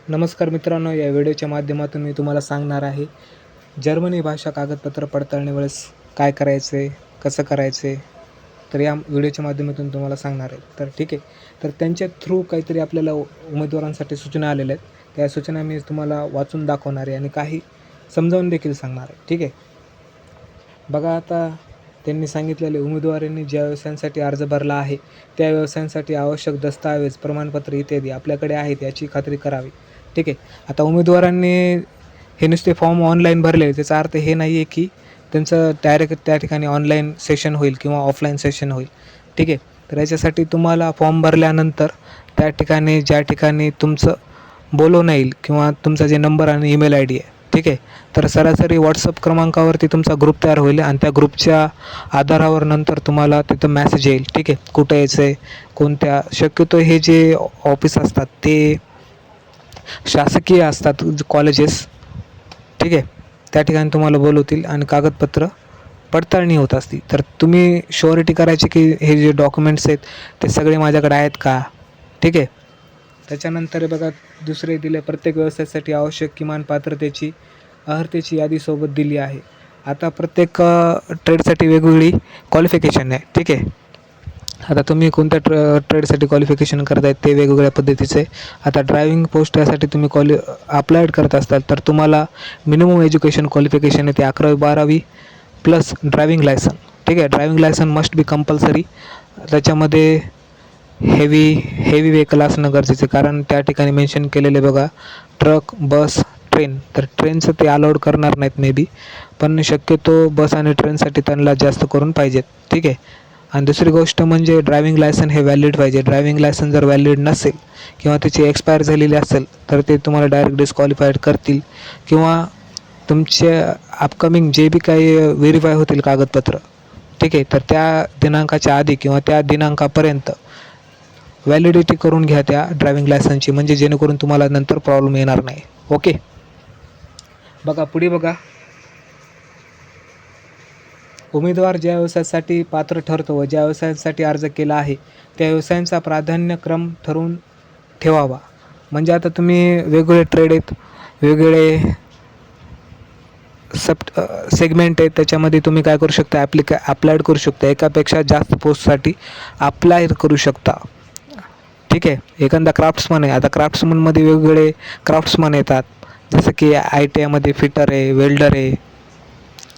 नमस्कार मित्रांनो, या व्हिडिओच्या माध्यमातून मी तुम्हाला सांगणार आहे जर्मनी भाषा कागदपत्र पडताळणी वेळेस काय करायचं आहे, कसं करायचं आहे. तर या व्हिडिओच्या माध्यमातून तुम्हाला सांगणार आहे. तर ठीक आहे. तर त्यांच्या थ्रू काहीतरी आपल्याला उमेदवारांसाठी सूचना आलेल्या आहेत. त्या सूचना मी तुम्हाला वाचून दाखवणार आहे आणि काही समजावून देखील सांगणार आहे. ठीक आहे. बघा, आता त्यांनी सांगितलेले उमेदवारांनी ज्या व्यवसायांसाठी अर्ज भरला आहे त्या व्यवसायांसाठी आवश्यक दस्तऐवज, प्रमाणपत्र इत्यादी आपल्याकडे आहेत याची खात्री करावी. ठीक आहे. आता उमेदवारांनी हे नुसते फॉर्म ऑनलाईन भरले, त्याचा अर्थ हे नाही आहे की त्यांचं डायरेक्ट त्या ठिकाणी ऑनलाईन सेशन होईल किंवा ऑफलाईन सेशन होईल. ठीक आहे. तर याच्यासाठी तुम्हाला फॉर्म भरल्यानंतर त्या ठिकाणी ज्या ठिकाणी तुमचं बोलवणं येईल किंवा तुमचा जे नंबर आणि ईमेल आय डी आहे, ठीक आहे, तर सरासरी व्हॉट्सअप क्रमांकावरती तुमचा ग्रुप तयार होईल आणि त्या ग्रुपच्या आधारावर नंतर तुम्हाला तिथं मॅसेज येईल. ठीक आहे. कुठं यायचं आहे, कोणत्या, शक्यतो हे जे ऑफिस असतात ते शासकीय असतात, कॉलेजेस. ठीक आहे. त्या ठिकाणी तुम्हाला बोलवतील आणि कागदपत्र पडताळणी होत असती. तर तुम्ही शुअरिटी करायची की हे जे डॉक्युमेंट्स आहेत ते सगळे माझ्याकडे आहेत का. ठीक आहे. त्याच्यानंतर बघा, दुसरे दिले, प्रत्येक व्यवसायासाठी आवश्यक किमान पात्रतेची अर्हतेची यादी सोबत दिली आहे. आता प्रत्येक ट्रेडसाठी वेगवेगळी क्वालिफिकेशन आहे. ठीक आहे. आता तुम्ही कोणत्या ट्रेडसाठी क्वालिफिकेशन करत आहेत ते वेगवेगळ्या पद्धतीचे. आता ड्रायव्हिंग पोस्ट यासाठी तुम्ही अप्लायड करत असाल तर तुम्हाला मिनिमम एज्युकेशन क्वालिफिकेशन आहे ते 11वी-12वी प्लस ड्रायव्हिंग लायसन. ठीक आहे. Driving licence must be compulsory. त्याच्यामध्ये हेवी व्हेकल असणं गरजेचं आहे, कारण त्या ठिकाणी मेन्शन केलेले बघा, ट्रक, बस, ट्रेन. तर ट्रेनचं ते अलाउड करणार नाहीत मे बी, पण शक्यतो बस आणि ट्रेनसाठी त्यांना जास्त करून पाहिजेत. ठीक आहे. आणि दुसरी गोष्ट म्हणजे ड्रायव्हिंग लायसन हे व्हॅलिड पाहिजे. ड्रायव्हिंग लायसन जर व्हॅलिड नसेल किंवा त्याची एक्सपायर झालेली असेल तर ते तुम्हाला डायरेक्ट डिस्क्वालिफाईड करतील किंवा तुमचे अपकमिंग जे बी काही व्हेरीफाय होतील कागदपत्र, ठीक आहे, तर त्या दिनांकाच्या आधी किंवा त्या दिनांकापर्यंत व्हॅलिडिटी करून घ्या त्या ड्रायव्हिंग लायसनची, म्हणजे जेणेकरून तुम्हाला नंतर प्रॉब्लेम येणार नाही. ओके. बघा पुढे बघा, उमेदवार ज्या व्यवसायासाठी पात्र ठरतो व ज्या व्यवसायासाठी अर्ज केला आहे त्या व्यवसायांचा प्राधान्यक्रम ठरवून ठेवावा. म्हणजे आता तुम्ही वेगवेगळे ट्रेड आहेत, वेगवेगळे सेगमेंट आहेत, त्याच्यामध्ये तुम्ही काय करू शकता, अप्लायड करू शकता. एकापेक्षा जास्त पोस्टसाठी अप्लाय करू शकता. ठीक आहे. एखादा क्राफ्ट्समन आहे, आता क्राफ्ट्समनमध्ये वेगवेगळे क्राफ्ट्समन येतात, जसं की ITIमध्ये फिटर आहे, वेल्डर आहे,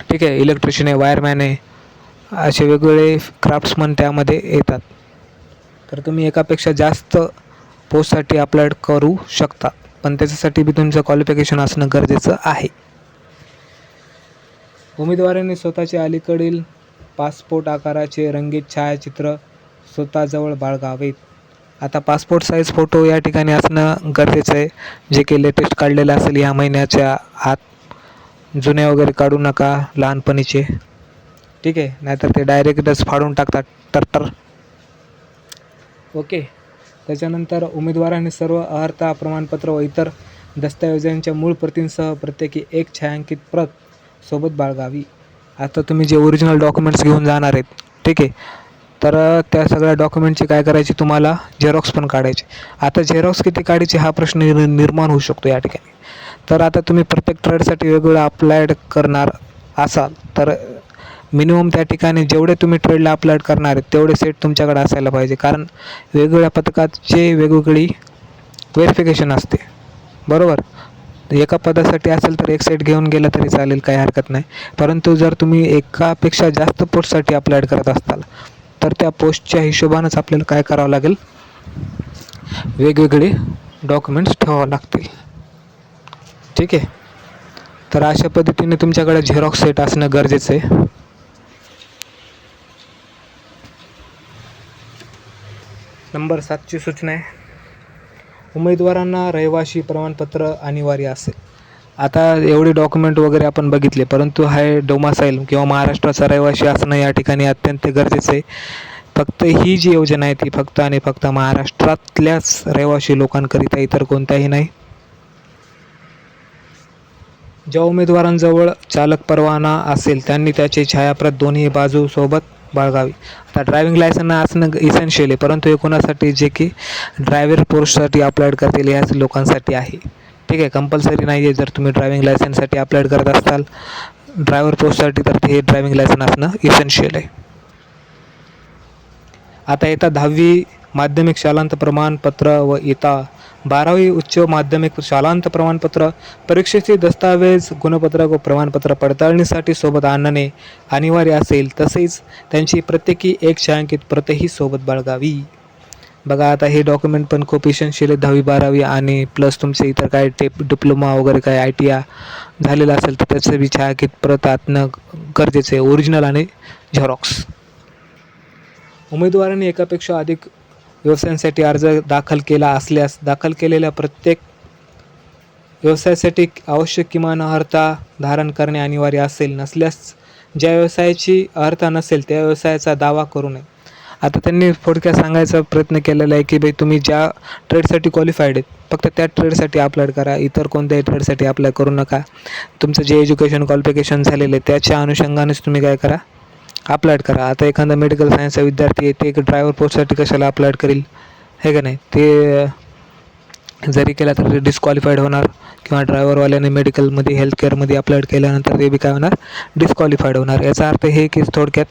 ठीक आहे, इलेक्ट्रिशियन आहे, वायरमॅन आहे, असे वेगवेगळे क्राफ्ट्समन त्यामध्ये येतात. तर तुम्ही एकापेक्षा जास्त पोस्टसाठी अप्लाय करू शकता, पण त्याच्यासाठी बी तुमचं क्वालिफिकेशन असणं गरजेचं आहे. उमेदवारांनी स्वतःचे अलीकडील पासपोर्ट आकाराचे रंगीत छायाचित्र स्वतःजवळ बाळगावेत. आता पासपोर्ट साईज फोटो या ठिकाणी असणं गरजेचं आहे, जे की लेटेस्ट काढलेलं असेल ह्या महिन्याच्या आत. जुने वगैरे काढू नका, लहानपणीचे. ठीक आहे. नाहीतर ते डायरेक्टच फाडून टाकतात तर. ओके. त्याच्यानंतर उमेदवारांनी सर्व अर्हता प्रमाणपत्र व इतर दस्तऐवजांच्या मूळ प्रतींसह प्रत्येकी एक छायांकित प्रत सोबत बाळगावी. आता तुम्ही जे ओरिजिनल डॉक्युमेंट्स घेऊन जाणार आहेत, ठीक आहे, तर त्या सगळ्या डॉक्युमेंटची काय करायची, तुम्हाला झेरॉक्स पण काढायचे. आता झेरॉक्स किती काढायचे हा प्रश्न निर्माण होऊ शकतो या ठिकाणी. तर आता तुम्ही प्रत्येक ट्रेडसाठी वेगवेगळं अप्लायड करणार असाल तर मिनिमम त्या ठिकाणी जेवढे तुम्ही ट्रेडला अप्लायड करणार आहेत तेवढे सेट तुमच्याकडे असायला पाहिजे, कारण वेगवेगळ्या पथकाचे वेगवेगळी व्हेरिफिकेशन असते. बरोबर. एका पदासाठी असेल तर एक सेट घेऊन गेला तरी चालेल, काही हरकत नाही. परंतु जर तुम्ही एकापेक्षा जास्त पोस्टसाठी अप्लायड करत असाल तर त्या पोस्टच्या हिशोबानंच आपल्याला काय करावं लागेल, वेगवेगळे डॉक्युमेंट्स ठेवावं लागतील. ठीक आहे. तर अशा पद्धतीने तुमच्याकडे झेरॉक्स सेट असणं गरजेचं आहे. नंबर 7ची सूचना आहे, उमेदवारांना रहिवासी प्रमाणपत्र अनिवार्य असेल. आता एवढे डॉक्युमेंट वगैरे आपण बघितले, परंतु हे डोमासाईल किंवा महाराष्ट्राचा रहिवासी असणं या ठिकाणी अत्यंत गरजेचं आहे. फक्त ही जी योजना आहे ती फक्त आणि फक्त महाराष्ट्रातल्याच रहिवासी लोकांकरिता, इतर कोणत्याही नाही. ज्या उमेदवारांजवळ चालक परवाना असेल त्यांनी त्याचे छायाप्रत दोन्ही बाजू सोबत बाळगावी. तर ड्रायव्हिंग लायसन असणं इसेन्शियल आहे, परंतु हे कोणासाठी जे की ड्रायव्हर पोस्टसाठी अप्लाय करतील ह्याच लोकांसाठी आहे. ठीक आहे, कंपल्सरी नाही आहे. जर तुम्ही ड्रायव्हिंग लायसनसाठी अप्लाय करत असाल ड्रायव्हर पोस्टसाठी तर हे ड्रायव्हिंग लायसन असणं इसेन्शियल आहे. आता येता 10वी माध्यमिक शालांत प्रमाणपत्र व येता 12वी उच्च माध्यमिक शालांत प्रमाणपत्र परीक्षेचे दस्तावेज गुणपत्रक व प्रमाणपत्र पडताळणीसाठी सोबत आणणे अनिवार्य असेल. तसेच त्यांची प्रत्येकी एक छायांकित प्रतही सोबत बाळगावी. बघा आता हे डॉक्युमेंट पण खूप इसेन्शियल आहे. 10वी 12वी आणि प्लस तुमचे इतर काय डिप्लोमा वगैरे काय ITI झालेलं असेल तर त्याचं बी छायांकित प्रत असणं गरजेचं आहे, ओरिजिनल आणि झेरॉक्स. उमेदवारांनी एकापेक्षा अधिक व्यवसायांसाठी अर्ज दाखल केला असल्यास दाखल केलेल्या प्रत्येक व्यवसायासाठी आवश्यक किमान अर्हता धारण करणे अनिवार्य असेल. नसल्यास ज्या व्यवसायाची अर्हता नसेल त्या व्यवसायाचा दावा करू नये. आता त्यांनी थोडक्यात सांगायचा प्रयत्न केलेला आहे की भाई तुम्ही ज्या ट्रेडसाठी क्वालिफाईड आहेत फक्त त्या ट्रेडसाठी अप्लाय करा, इतर कोणत्याही ट्रेडसाठी अप्लाय करू नका. तुमचं जे एज्युकेशन क्वालिफिकेशन झालेलं आहे त्याच्या अनुषंगानेच तुम्ही काय करा, अप्लाय करा. आता एखादा मेडिकल सायन्सचा विद्यार्थी आहे ते एक ड्रायव्हर पोस्टसाठी कशाला अप्लाय करेल, हे का नाही. ते जरी केला तर डिस्क्वालिफाईड होणार, किंवा ड्रायव्हरवाल्याने मेडिकलमध्ये हेल्थकेअरमध्ये अप्लाय केल्यानंतर ते बी काय होणार, डिस्क्वालिफाईड होणार. याचा अर्थ हे की थोडक्यात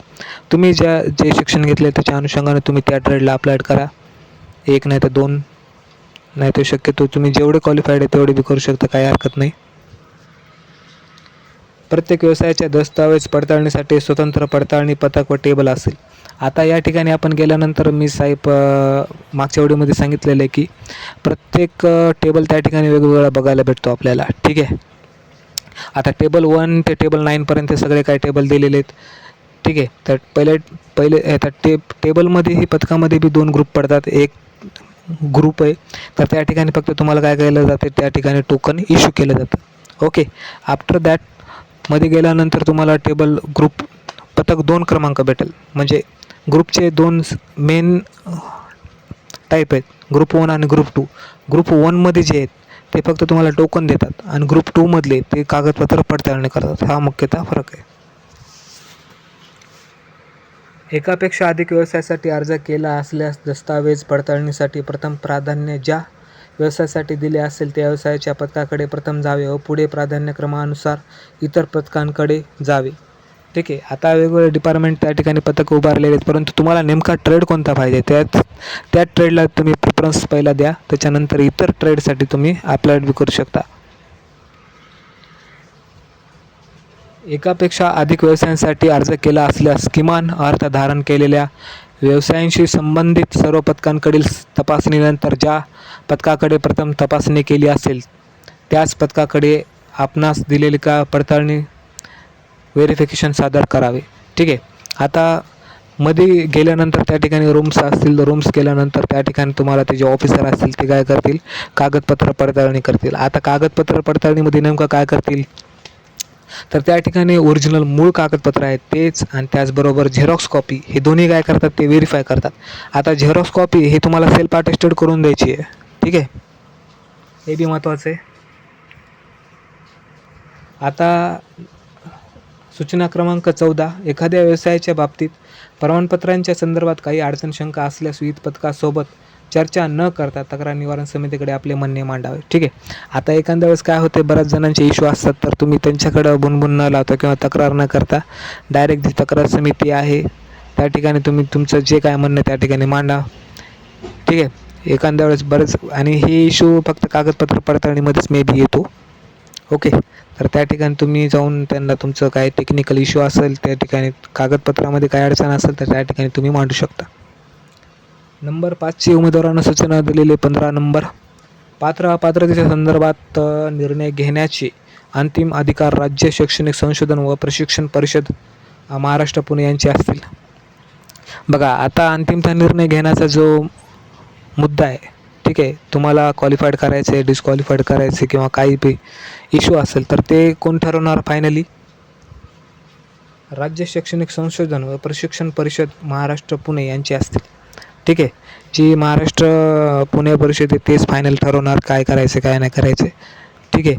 तुम्ही जे शिक्षण घेतले त्याच्या अनुषंगाने तुम्ही त्या ट्रेडला अप्लाय करा. एक नाही तर 2 नाही तर शक्यतो तुम्ही जेवढे क्वालिफाईड आहे तेवढे बी करू शकता, काही हरकत नाही. प्रत्येक व्यवसायाच्या दस्तावेज पडताळणीसाठी स्वतंत्र पडताळणी पथक व टेबल असेल. आता या ठिकाणी आपण गेल्यानंतर मी साहेब मागच्या व्हिडिओमध्ये सांगितलेलं आहे की प्रत्येक टेबल त्या ठिकाणी वेगवेगळा बघायला भेटतो आपल्याला. ठीक आहे, आता टेबल 1 ते टेबल 9पर्यंत सगळे काय टेबल दिलेले आहेत. ठीक आहे, तर पहिले आता टेबलमध्ये ही पथकामध्ये बी 2 ग्रुप पडतात. एक ग्रुप आहे तर त्या ठिकाणी फक्त तुम्हाला काय केलं जाते, त्या ठिकाणी टोकन इश्यू केलं जातं. ओके, आफ्टर दॅट मध्ये गेल्यानंतर तुम्हाला टेबल ग्रुप पथक 2 क्रमांक भेटेल. म्हणजे ग्रुपचे 2 मेन टाईप आहेत, ग्रुप 1 आणि ग्रुप 2. ग्रुप 1मध्ये जे आहेत ते फक्त तुम्हाला टोकन देतात आणि ग्रुप 2मधले ते कागदपत्र पडताळणी करतात. हा मुख्यतः फरक आहे. एकापेक्षा अधिक व्यवसायासाठी अर्ज केला असल्यास दस्तावेज पडताळणीसाठी प्रथम प्राधान्य ज्या व्यवसायासाठी दिले असेल त्या व्यवसायाच्या पथकाकडे प्रथम जावे व पुढे प्राधान्यक्रमानुसार इतर पथकांकडे जावे. ठीक आहे, आता वेगवेगळे डिपार्टमेंट त्या ठिकाणी पथक उभारलेले आहेत, परंतु तुम्हाला नेमका ट्रेड कोणता पाहिजे त्या ट्रेडला तुम्ही प्रिफरन्स पहिला द्या, त्याच्यानंतर इतर ट्रेडसाठी तुम्ही अप्लाय बी करू शकता. एकापेक्षा अधिक व्यवसायांसाठी अर्ज केला असल्यास किमान अर्हता धारण केलेल्या व्यवसायांशी संबंधित सर्व पथकांकडील तपासणीनंतर ज्या पथकाकडे प्रथम तपासणी केली असेल त्याच पथकाकडे आपणास दिलेली का पडताळणी व्हेरिफिकेशन सादर करावे. ठीक आहे, आता मध्ये गेल्यानंतर त्या ठिकाणी रूम्स असतील, रूम्स गेल्यानंतर त्या ठिकाणी तुम्हाला ते जे ऑफिसर असतील ते काय करतील, कागदपत्र पडताळणी करतील. आता कागदपत्र पडताळणीमध्ये नेमकं काय करतील तर त्या ठिकाणी ओरिजिनल मूळ कागदपत्र आहेत तेच आणि त्याचबरोबर झेरॉक्स कॉपी हे दोन्ही काय करतात ते व्हेरीफाय करतात. आता झेरॉक्स कॉपी हे तुम्हाला सेल्फ अटेस्टेड करून द्यायची आहे. ठीक आहे, हे बी महत्त्वाचं आहे. आता सूचना क्रमांक 14, एखाद्या व्यवसायाच्या बाबतीत प्रमाणपत्रांच्या संदर्भात काही अडचण शंका असल्यास विविध पथकासोबत चर्चा न करता तक्रार निवारण समितीकडे आपले म्हणणे मांडावे. ठीक आहे, आता एखाद्या वेळेस काय होते, बऱ्याच जणांचे इश्यू असतात तर तुम्ही त्यांच्याकडं बुनबुन न लावता किंवा तक्रार न करता डायरेक्ट जी तक्रार समिती आहे त्या ठिकाणी तुम्ही तुमचं जे काय म्हणणं त्या ठिकाणी मांडा. ठीक आहे, एखाद्या वेळेस बरेच आणि हे इश्यू फक्त कागदपत्र पडताळणीमध्येच मे बी येतो. ओके, तर त्या ठिकाणी तुम्ही जाऊन त्यांना तुमचं काय टेक्निकल इश्यू असेल त्या ठिकाणी कागदपत्रामध्ये काय अडचण असेल तर त्या ठिकाणी तुम्ही मांडू शकता. नंबर 5ची उमेदवारांना सूचना दिलेली 15 नंबर, पात्रतेच्या संदर्भात निर्णय घेण्याचे अंतिम अधिकार राज्य शैक्षणिक संशोधन व प्रशिक्षण परिषद महाराष्ट्र पुणे यांचे असतील. बघा आता अंतिमतः निर्णय घेण्याचा जो मुद्दा आहे, ठीक आहे, तुम्हाला क्वालिफाईड करायचं आहे, डिस्क्वालिफाईड करायचे किंवा काही बी इश्यू असेल तर ते कोण ठरवणार फायनली, राज्य शैक्षणिक संशोधन व प्रशिक्षण परिषद महाराष्ट्र पुणे यांचे असतील. ठीक आहे, जी महाराष्ट्र पुणे परिषद आहे तेच फायनल ठरवणार काय करायचं काय नाही करायचं. ठीक आहे.